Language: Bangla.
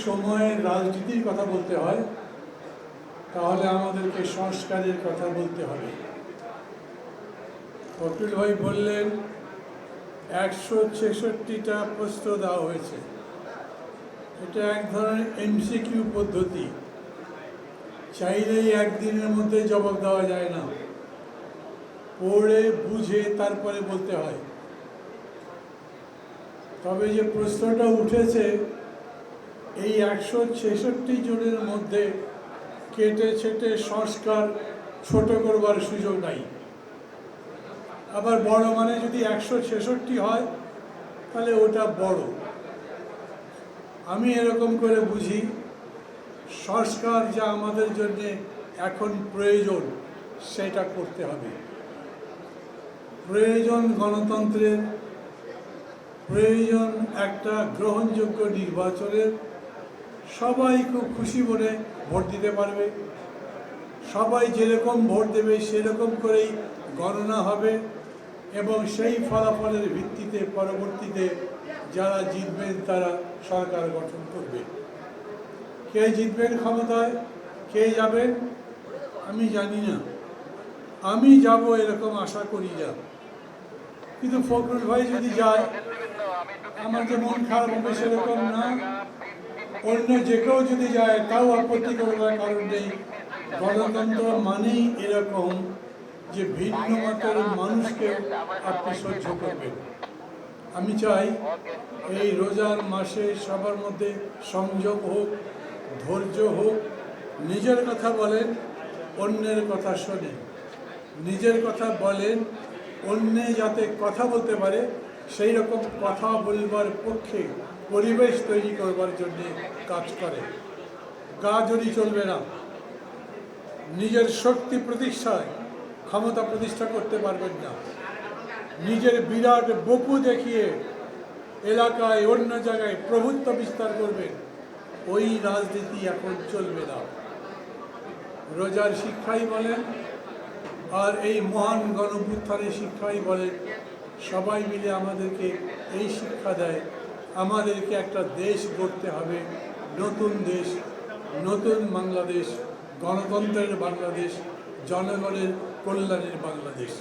সময়ে রাজনীতির কথা বলতে হয় তাহলে আমাদেরকে সংস্কারের কথা বলতে হবে। ফখরুল ভাই বললেন 166টা প্রশ্ন দেওয়া হয়েছে। এটা এক ধরনের এমসিকিউ পদ্ধতি, চাইলেই একদিনের মধ্যে জবাব দেওয়া যায় না, পড়ে বুঝে তারপরে বলতে হয়। তবে যে প্রশ্নটা উঠেছে, এই 166 জনের মধ্যে কেটে ছেটে সংস্কার ছোট করবার সুযোগ নাই। আবার বড় মানে যদি 166 হয় তাহলে ওটা বড়। আমি এরকম করে বুঝি, সংস্কার যা আমাদের জন্য এখন প্রয়োজন সেটা করতে হবে। প্রয়োজন গণতন্ত্রের, প্রয়োজন একটা গ্রহণযোগ্য নির্বাচনের। সবাই খুব খুশি মনে ভোট দিতে পারবে, সবাই যেরকম ভোট দেবে সেরকম করেই গণনা হবে এবং সেই ফলাফলের ভিত্তিতে পরবর্তীতে যারা জিতবেন তারা সরকার গঠন করবে। কে জিতবেন ক্ষমতায়, কে যাবেন আমি জানি না, আমি যাব এরকম আশা করি না। কিন্তু ফখরুল ভাই যদি যায়, আমার যে মন খারাপ হবে সেরকম না। অন্য যে কেউ যদি যায় তাও আপত্তি করবার কারণ নেই। গণতন্ত্র মানেই এরকম যে ভিন্ন মতের মানুষকে আপনি সহ্য করবেন। আমি চাই এই রোজার মাসে সবার মধ্যে সংযম হোক, ধৈর্য হোক। নিজের কথা বলেন, অন্যের কথা শোনেন। নিজের কথা বলেন, অন্যে যাতে কথা বলতে পারে সেই রকম কথা বলবার পক্ষে পরিবেশ তৈরি করবার জন্য কাজ করে। গা জড়ি চলবে না। নিজের শক্তি প্রতিষ্ঠায় ক্ষমতা প্রতিষ্ঠা করতে পারবেন না। নিজের বিরাট বপু দেখিয়ে এলাকায় অন্য জায়গায় প্রভুত্ব বিস্তার করবেন, ওই রাজনীতি এখন চলবে না। রোজার শিক্ষাই বলেন আর এই মহান গণঅভ্যুত্থানের শিক্ষাই বলেন, সবাই মিলে আমাদেরকে এই শিক্ষা দেয় আমাদেরকে একটা দেশ গড়তে হবে, নতুন দেশ, নতুন বাংলাদেশ, গণতন্ত্রের বাংলাদেশ, জনগণের কল্যাণের বাংলাদেশ।